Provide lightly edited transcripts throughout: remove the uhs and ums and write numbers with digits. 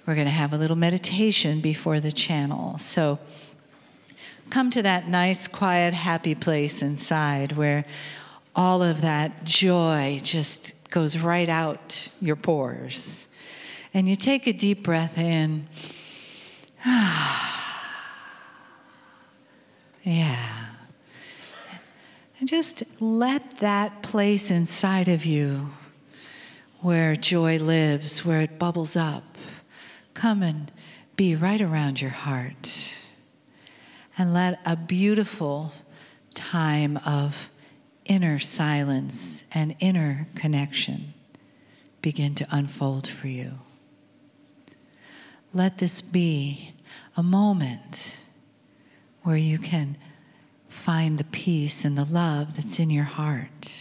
we're going to have a little meditation before the channel. So come to that nice, quiet, happy place inside where all of that joy just goes right out your pores. And you take a deep breath in. Yeah. And just let that place inside of you where joy lives, where it bubbles up, come and be right around your heart. And let a beautiful time of inner silence and inner connection begin to unfold for you. Let this be a moment where you can find the peace and the love that's in your heart.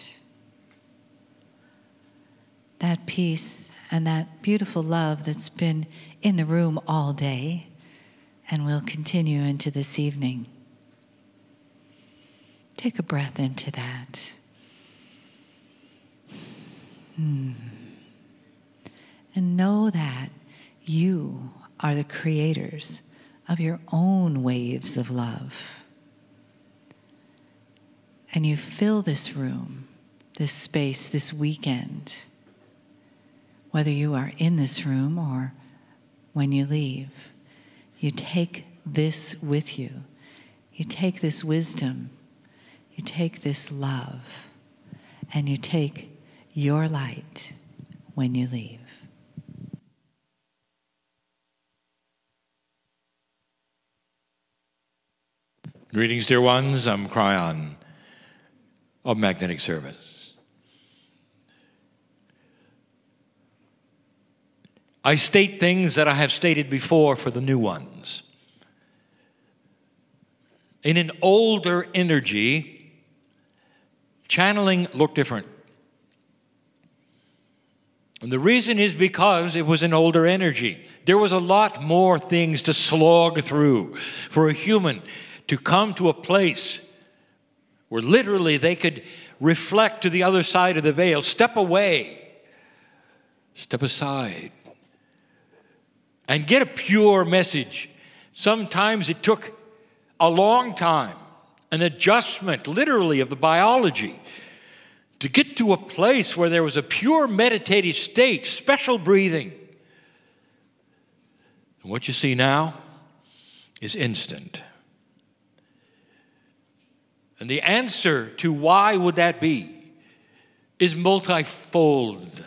That peace and that beautiful love that's been in the room all day and will continue into this evening. Take a breath into that. And know that you are the creators of your own waves of love. And you fill this room, this space, this weekend, whether you are in this room or when you leave. You take this with you. You take this wisdom. You take this love. And you take your light when you leave. Greetings, dear ones. I'm Kryon of Magnetic Service. I state things that I have stated before for the new ones. In an older energy, channeling looked different. And the reason is because it was an older energy. There was a lot more things to slog through for a human to come to a place where literally they could reflect to the other side of the veil, step away, step aside, and get a pure message. Sometimes it took a long time, an adjustment, literally, of the biology to get to a place where there was a pure meditative state, special breathing. And what you see now is instant. And the answer to why would that be is multifold.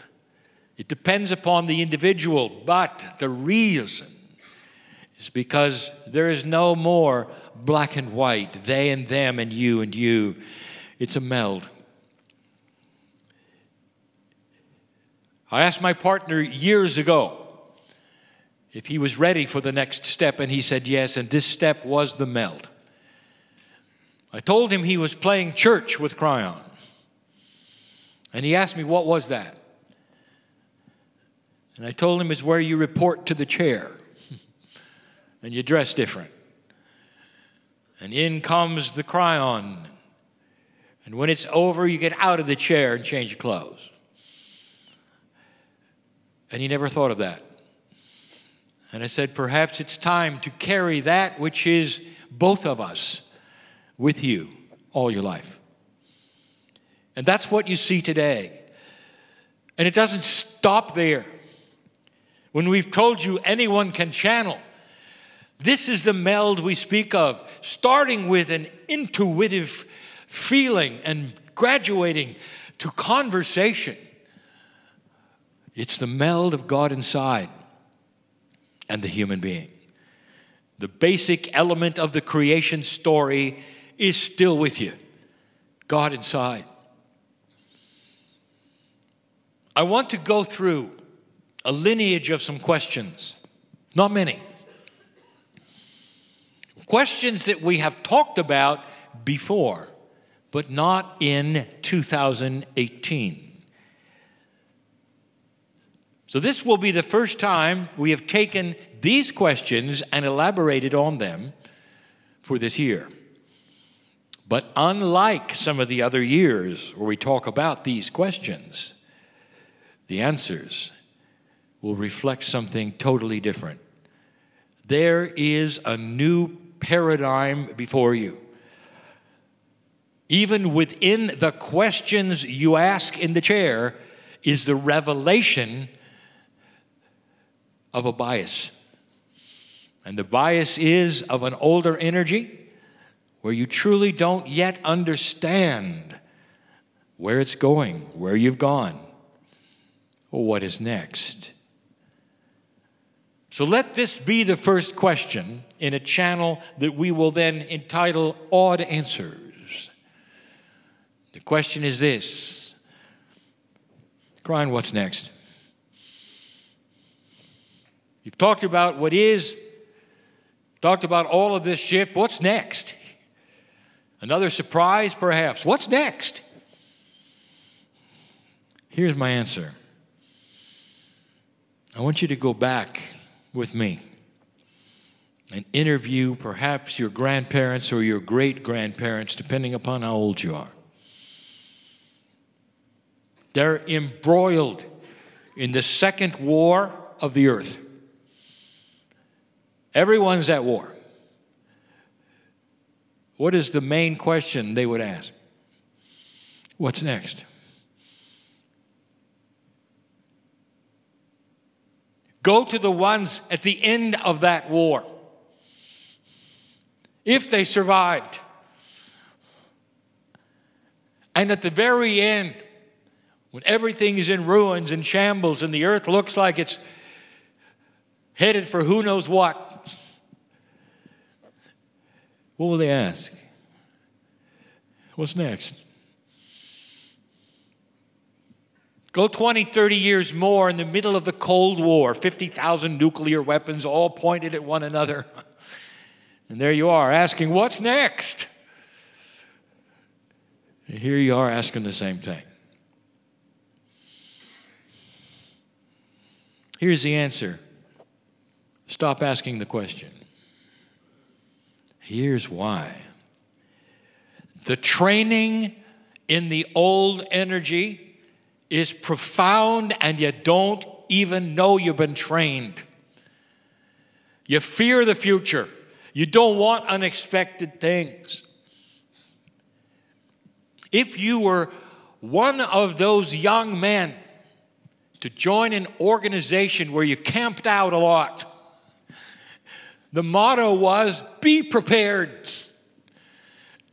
It depends upon the individual, but the reason is because there is no more black and white, they and them and you and you. It's a meld. I asked my partner years ago if he was ready for the next step, and he said yes, and this step was the meld. I told him he was playing church with Kryon, and he asked me, what was that? And I told him it's where you report to the chair, and you dress different. And in comes the Kryon, and when it's over, you get out of the chair and change your clothes. And he never thought of that. And I said, perhaps it's time to carry that which is both of us with you all your life. And that's what you see today. And it doesn't stop there. When we've told you anyone can channel, this is the meld we speak of, starting with an intuitive feeling and graduating to conversation. It's the meld of God inside and the human being. The basic element of the creation story is still with you. God inside. I want to go through a lineage of some questions. Not many. Questions that we have talked about before, but not in 2018. So this will be the first time we have taken these questions and elaborated on them for this year. But unlike some of the other years where we talk about these questions, the answers will reflect something totally different. There is a new paradigm before you. Even within the questions you ask in the chair is the revelation of a bias. And the bias is of an older energy where you truly don't yet understand where it's going, where you've gone, or what is next. So let this be the first question in a channel that we will then entitle Odd Answers. The question is this: Kryon, what's next? You've talked about what is, talked about all of this shift. What's next? Another surprise, perhaps. What's next? Here's my answer. I want you to go back with me and interview perhaps your grandparents or your great-grandparents, depending upon how old you are. They're embroiled in the second war of the earth. Everyone's at war. What is the main question they would ask? What's next? Go to the ones at the end of that war. If they survived. And at the very end, when everything is in ruins and shambles and the earth looks like it's headed for who knows what will they ask? What's next? Go 20, 30 years more in the middle of the Cold War, 50,000 nuclear weapons all pointed at one another. And there you are asking, what's next? And here you are asking the same thing. Here's the answer. Stop asking the question. Here's why. The training in the old energy is profound, and you don't even know you've been trained. You fear the future. You don't want unexpected things. If you were one of those young men to join an organization where you camped out a lot, the motto was, be prepared.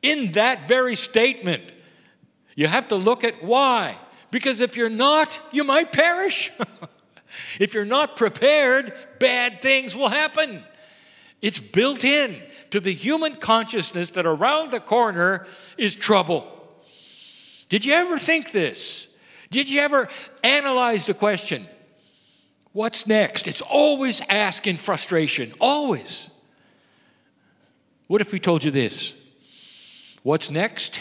In that very statement, you have to look at why. Because if you're not, you might perish. If you're not prepared, bad things will happen. It's built in to the human consciousness that around the corner is trouble. Did you ever think this? Did you ever analyze the question, what's next? It's always asked in frustration, always. What if we told you this? What's next?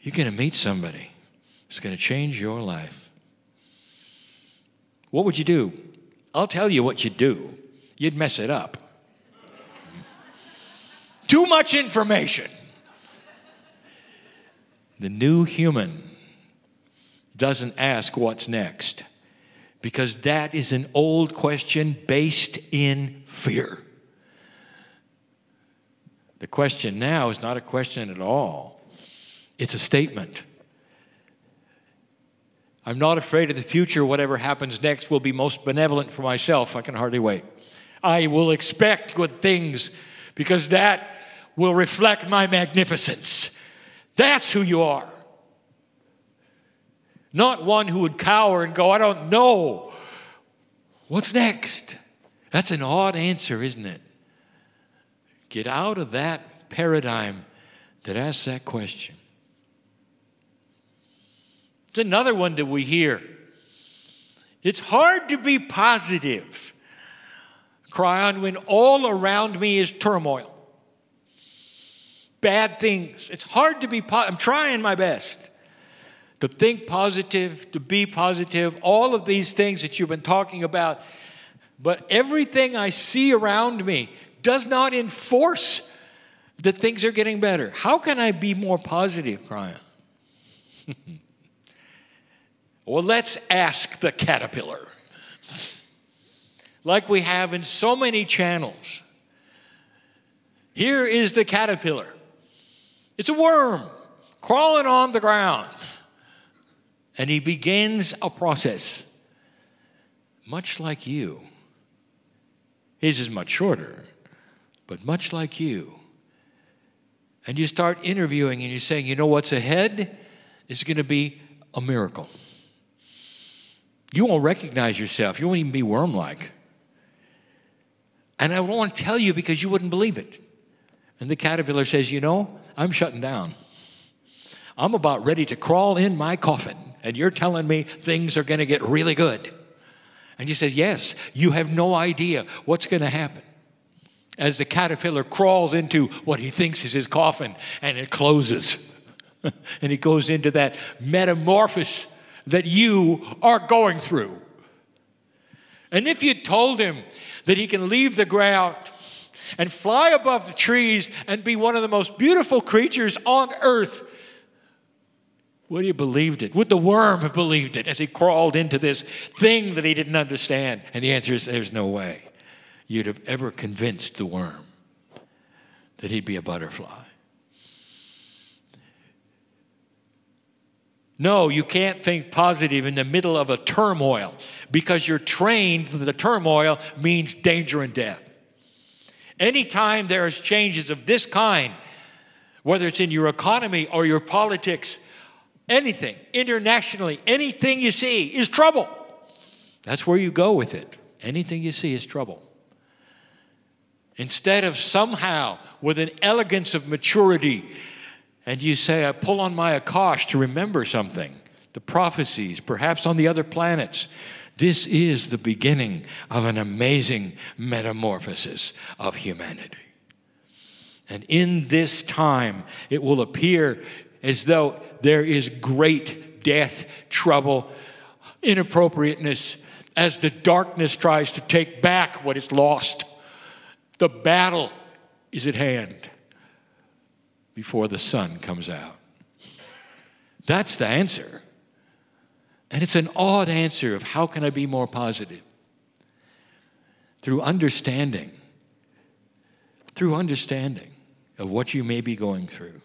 You're going to meet somebody. It's going to change your life. What would you do? I'll tell you what you'd do. You'd mess it up. Too much information. The new human doesn't ask what's next, because that is an old question based in fear. The question now is not a question at all. It's a statement. I'm not afraid of the future. Whatever happens next will be most benevolent for myself. I can hardly wait. I will expect good things because that will reflect my magnificence. That's who you are. Not one who would cower and go, I don't know. What's next? That's an odd answer, isn't it? Get out of that paradigm that asks that question. It's another one that we hear. It's hard to be positive, Kryon, when all around me is turmoil. Bad things. It's hard to be positive. I'm trying my best to think positive, to be positive, all of these things that you've been talking about. But everything I see around me does not enforce that things are getting better. How can I be more positive, Kryon? Well, let's ask the caterpillar. like we have in so many channels. Here is the caterpillar. It's a worm crawling on the ground. And he begins a process, much like you. His is much shorter, but much like you. And you start interviewing and you're saying, you know what's ahead is going to be a miracle. You won't recognize yourself. You won't even be worm-like. And I won't tell you because you wouldn't believe it. And the caterpillar says, you know, I'm shutting down. I'm about ready to crawl in my coffin. And you're telling me things are going to get really good. And he says, yes, you have no idea what's going to happen. As the caterpillar crawls into what he thinks is his coffin, and it closes. And he goes into that metamorphosis that you are going through. And if you told him that he can leave the ground and fly above the trees and be one of the most beautiful creatures on earth, would he have believed it? Would the worm have believed it as he crawled into this thing that he didn't understand? And the answer is there's no way you'd have ever convinced the worm that he'd be a butterfly. No, you can't think positive in the middle of a turmoil because you're trained that the turmoil means danger and death. Anytime there's changes of this kind, whether it's in your economy or your politics, anything, internationally, anything you see is trouble. That's where you go with it. Anything you see is trouble. Instead of somehow, with an elegance of maturity, and you say, I pull on my Akash to remember something, the prophecies, perhaps on the other planets. This is the beginning of an amazing metamorphosis of humanity. And in this time, it will appear as though there is great death, trouble, inappropriateness, as the darkness tries to take back what is lost. The battle is at hand before the sun comes out. That's the answer. And it's an odd answer of how can I be more positive? Through understanding of what you may be going through.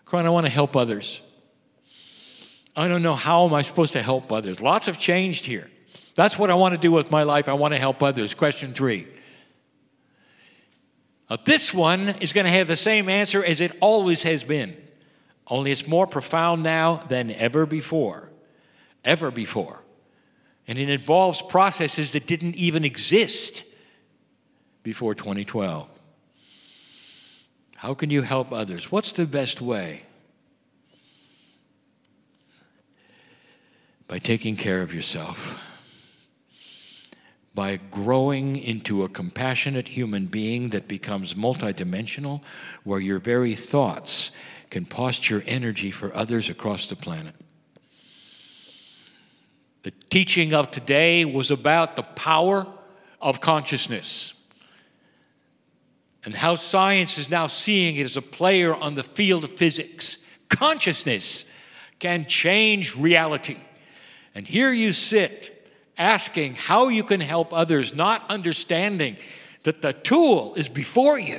Kryon, I want to help others. I don't know how am I supposed to help others. Lots have changed here. That's what I want to do with my life. I want to help others. Question 3. This one is going to have the same answer as it always has been. Only it's more profound now than ever before. Ever before. And it involves processes that didn't even exist before 2012. How can you help others? What's the best way? By taking care of yourself. By growing into a compassionate human being that becomes multidimensional, where your very thoughts can posture energy for others across the planet. The teaching of today was about the power of consciousness and how science is now seeing it as a player on the field of physics. Consciousness can change reality. And here you sit asking how you can help others, not understanding that the tool is before you.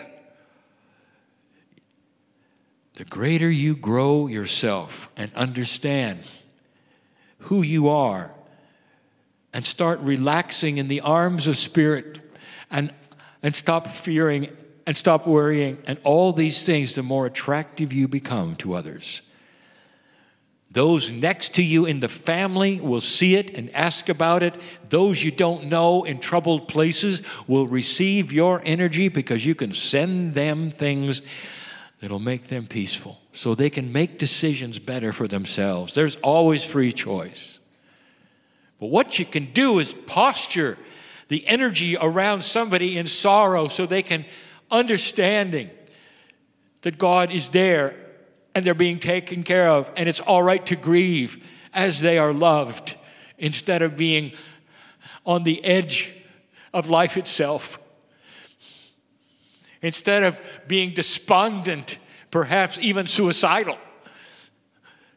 The greater you grow yourself and understand who you are and start relaxing in the arms of Spirit and stop fearing and stop worrying and all these things, the more attractive you become to others. Those next to you in the family will see it and ask about it. Those you don't know in troubled places will receive your energy because you can send them things that'll make them peaceful so they can make decisions better for themselves. There's always free choice. But what you can do is posture the energy around somebody in sorrow so they can understanding that God is there and they're being taken care of, and it's all right to grieve as they are loved instead of being on the edge of life itself. Instead of being despondent, perhaps even suicidal.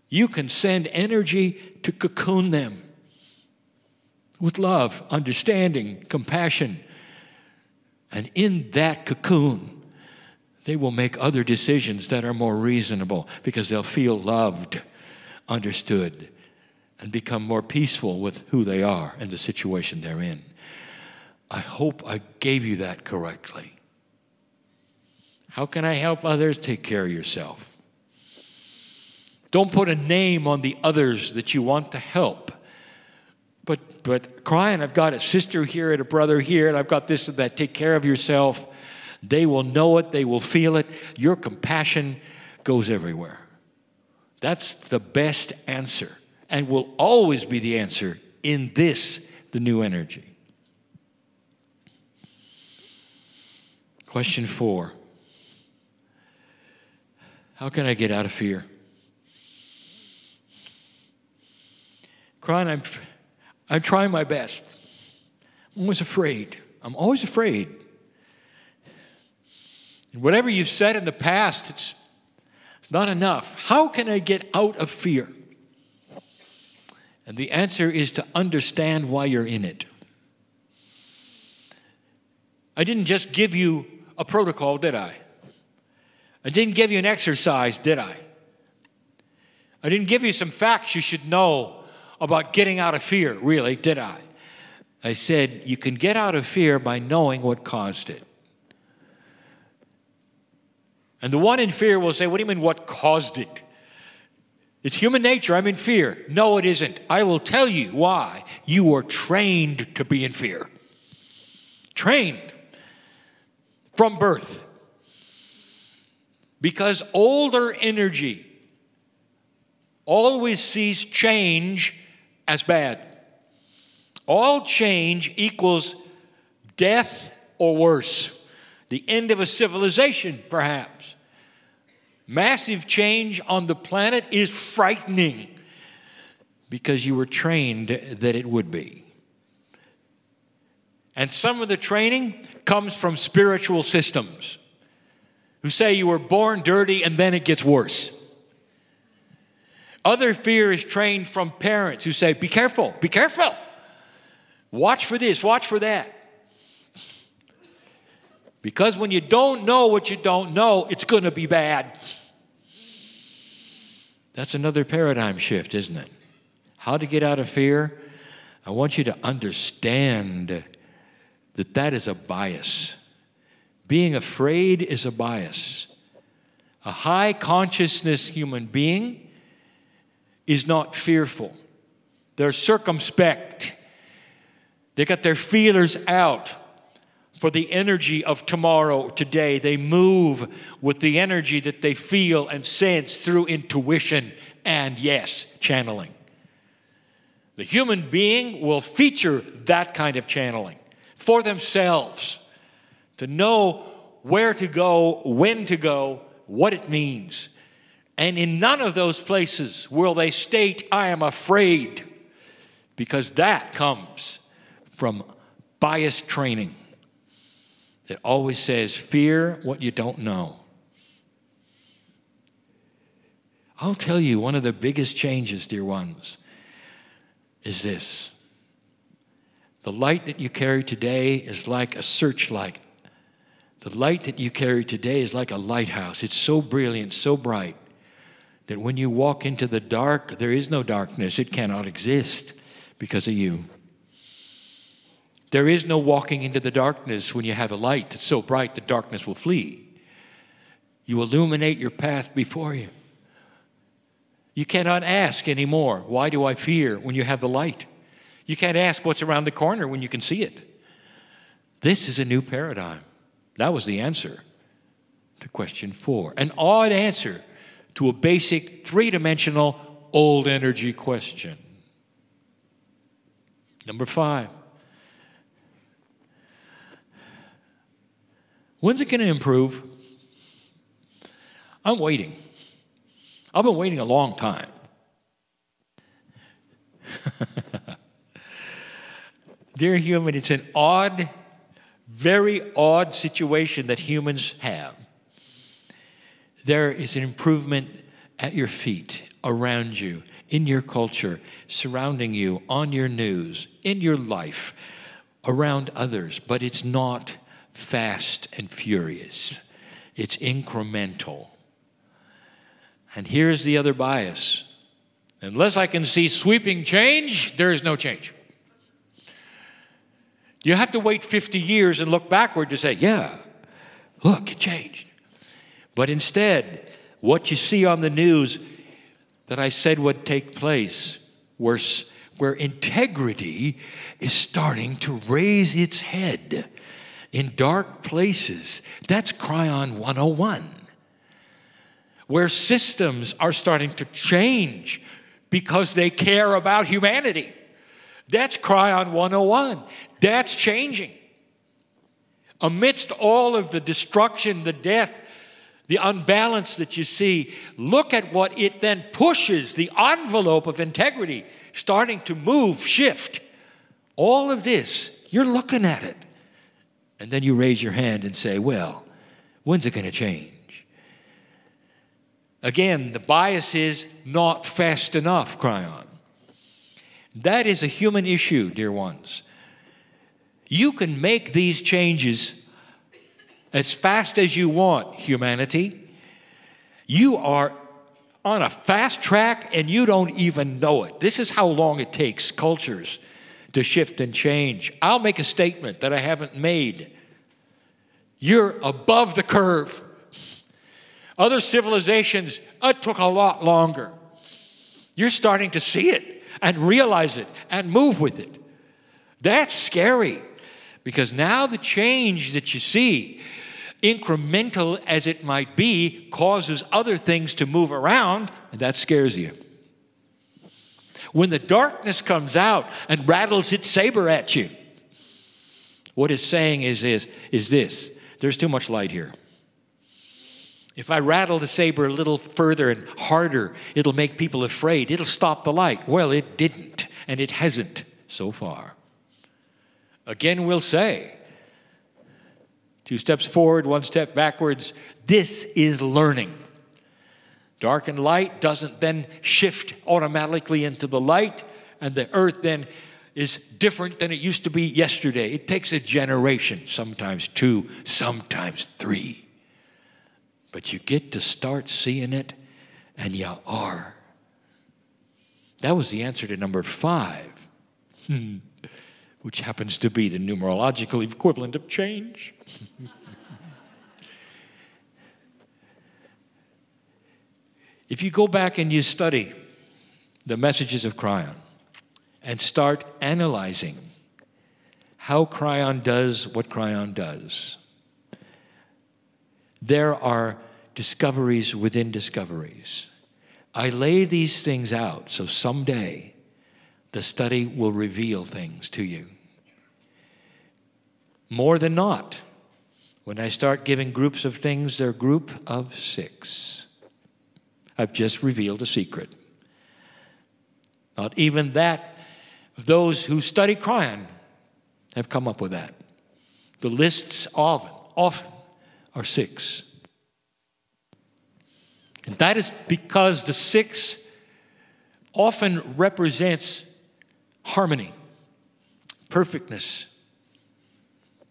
You can send energy to cocoon them with love, understanding, compassion. And in that cocoon, they will make other decisions that are more reasonable because they'll feel loved, understood, and become more peaceful with who they are and the situation they're in. I hope I gave you that correctly. How can I help others? Take care of yourself. Don't put a name on the others that you want to help. But Kryon, I've got a sister here and a brother here, and I've got this and that. Take care of yourself. They will know it. They will feel it. Your compassion goes everywhere. That's the best answer and will always be the answer in this, the new energy. Question 4. How can I get out of fear? Kryon, I'm trying my best. I'm always afraid. I'm always afraid. And whatever you've said in the past, it's not enough. How can I get out of fear? And the answer is to understand why you're in it. I didn't just give you a protocol, did I? I didn't give you an exercise, did I? I didn't give you some facts you should know about getting out of fear, really, did I? I said you can get out of fear by knowing what caused it. And the one in fear will say, what do you mean, what caused it? It's human nature, I'm in fear. No, it isn't. I will tell you why. You were trained to be in fear. Trained from birth. Because older energy always sees change as bad. All change equals death or worse. The end of a civilization, perhaps. Massive change on the planet is frightening because you were trained that it would be. And some of the training comes from spiritual systems who say you were born dirty and then it gets worse. Other fear is trained from parents who say, be careful, be careful. Watch for this, watch for that. Because when you don't know what you don't know, it's going to be bad. That's another paradigm shift, isn't it? How to get out of fear? I want you to understand that that is a bias. Being afraid is a bias. A high consciousness human being is not fearful. They're circumspect. They got their feelers out for the energy of tomorrow, today. They move with the energy that they feel and sense through intuition and, yes, channeling. The human being will feature that kind of channeling for themselves to know where to go, when to go, what it means. And in none of those places will they state, I am afraid, because that comes from biased training that always says, fear what you don't know. I'll tell you, one of the biggest changes, dear ones, is this. The light that you carry today is like a searchlight. The light that you carry today is like a lighthouse. It's so brilliant, so bright, that when you walk into the dark, there is no darkness. It cannot exist because of you. There is no walking into the darkness when you have a light that's so bright the darkness will flee. You illuminate your path before you. You cannot ask anymore, why do I fear, when you have the light? You can't ask what's around the corner when you can see it. This is a new paradigm. That was the answer to question 4. An odd answer to a basic three-dimensional old energy question. Number 5. When's it going to improve? I'm waiting. I've been waiting a long time. Dear human, it's an odd, very odd situation that humans have. There is an improvement at your feet around you, in your culture, surrounding you, on your news, in your life, around others, but it's not fast and furious. It's incremental. And here's the other bias. Unless I can see sweeping change, there is no change. You have to wait 50 years and look backward to say, yeah, look, it changed. But instead, what you see on the news that I said would take place, where integrity is starting to raise its head in dark places, that's Kryon 101. Where systems are starting to change because they care about humanity. That's Kryon 101. That's changing. Amidst all of the destruction, the death, the unbalance that you see, look at what it then pushes, the envelope of integrity, starting to move, shift. All of this, you're looking at it. And then you raise your hand and say, well, when's it going to change? Again, the bias is not fast enough, Kryon. That is a human issue, dear ones. You can make these changes as fast as you want, humanity. You are on a fast track and you don't even know it. This is how long it takes cultures to shift and change. I'll make a statement that I haven't made. You're above the curve. Other civilizations, it took a lot longer. You're starting to see it and realize it and move with it. That's scary because now the change that you see, incremental as it might be, causes other things to move around, and that scares you. When the darkness comes out and rattles its saber at you, what it's saying is this: there's too much light here. If I rattle the saber a little further and harder, it'll make people afraid. It'll stop the light. Well, it didn't, and it hasn't so far. Again, we'll say, 2 steps forward, 1 step backwards. This is learning. Dark and light doesn't then shift automatically into the light, and the earth then is different than it used to be yesterday. It takes a generation, sometimes 2, sometimes 3. But you get to start seeing it, and you are. That was the answer to number 5, which happens to be the numerological equivalent of change. If you go back and you study the messages of Kryon and start analyzing how Kryon does what Kryon does, there are discoveries within discoveries. I lay these things out so someday the study will reveal things to you. More than not, when I start giving groups of things, they're a group of 6. I've just revealed a secret. Not even that, those who study Kryon have come up with that. The lists often are 6. And that is because the 6 often represents harmony, perfectness,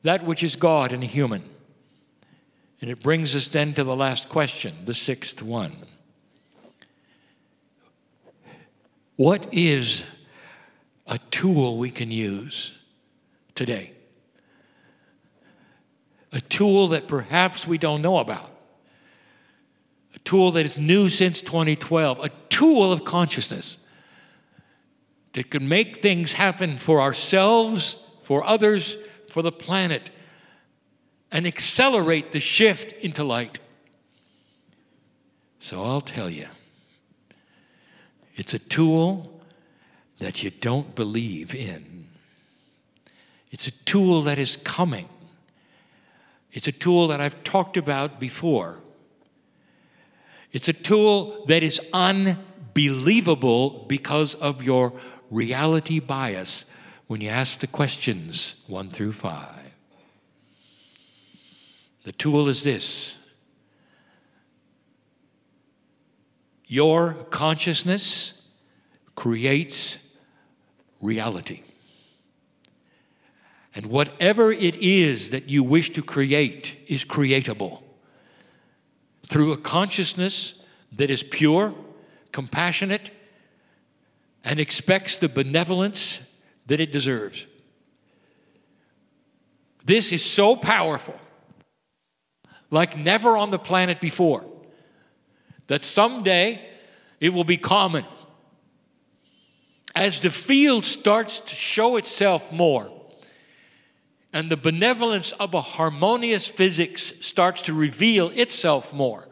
that which is God in a human. And it brings us then to the last question, the 6th one. What is a tool we can use today? A tool that perhaps we don't know about. A tool that is new since 2012. A tool of consciousness that can make things happen for ourselves, for others, for the planet, and accelerate the shift into light. So I'll tell you, it's a tool that you don't believe in. It's a tool that is coming. It's a tool that I've talked about before. It's a tool that is unbelievable because of your reality bias when you ask the questions 1 through 5. The tool is this. Your consciousness creates reality. And whatever it is that you wish to create is creatable through a consciousness that is pure, compassionate, and expects the benevolence that it deserves. This is so powerful, like never on the planet before, that someday it will be common. As the field starts to show itself more, and the benevolence of a harmonious physics starts to reveal itself more,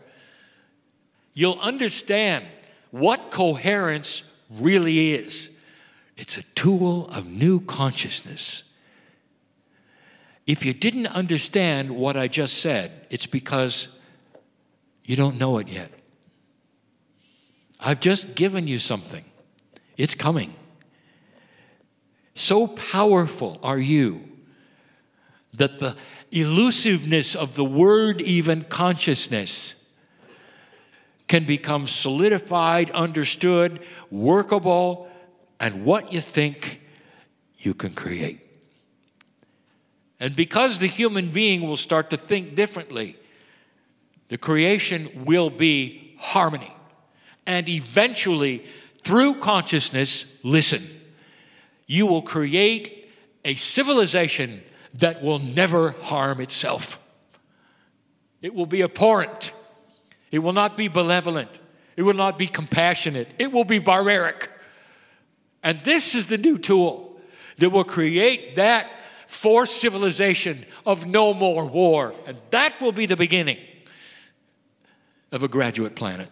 you'll understand what coherence really is. It's a tool of new consciousness. If you didn't understand what I just said, it's because you don't know it yet. I've just given you something. It's coming. So powerful are you that the elusiveness of the word even consciousness can become solidified, understood, workable, and what you think you can create. And because the human being will start to think differently, the creation will be harmony. And eventually, through consciousness, listen, you will create a civilization that will never harm itself. It will be abhorrent. It will not be benevolent. It will not be compassionate. It will be barbaric. And this is the new tool that will create that forced civilization of no more war. And that will be the beginning of a graduate planet.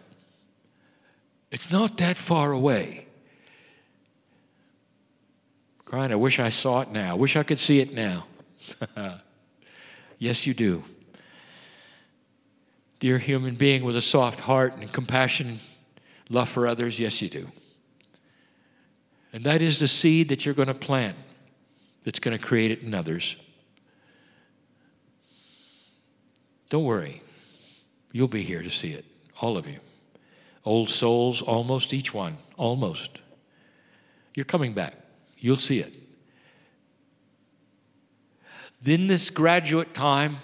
It's not that far away. Kryon, I wish I saw it now. I wish I could see it now. Yes, you do. Dear human being with a soft heart and compassion, love for others, yes, you do. And that is the seed that you're going to plant that's going to create it in others. Don't worry. You'll be here to see it, all of you. Old souls, almost each one, almost. You're coming back. You'll see it. In this graduate time,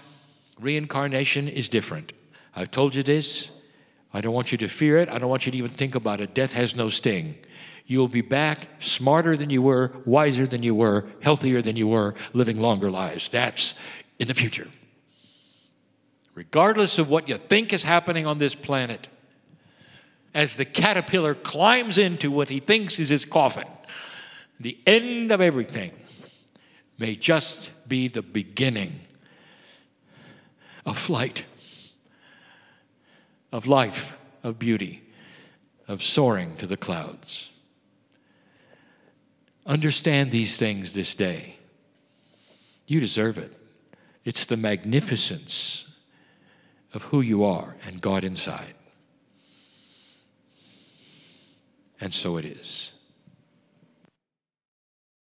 reincarnation is different. I've told you this. I don't want you to fear it. I don't want you to even think about it. Death has no sting. You'll be back smarter than you were, wiser than you were, healthier than you were, living longer lives. That's in the future. Regardless of what you think is happening on this planet, as the caterpillar climbs into what he thinks is his coffin, the end of everything may just be the beginning of flight, of life, of beauty, of soaring to the clouds. Understand these things this day. You deserve it. It's the magnificence of who you are and God inside. And so it is.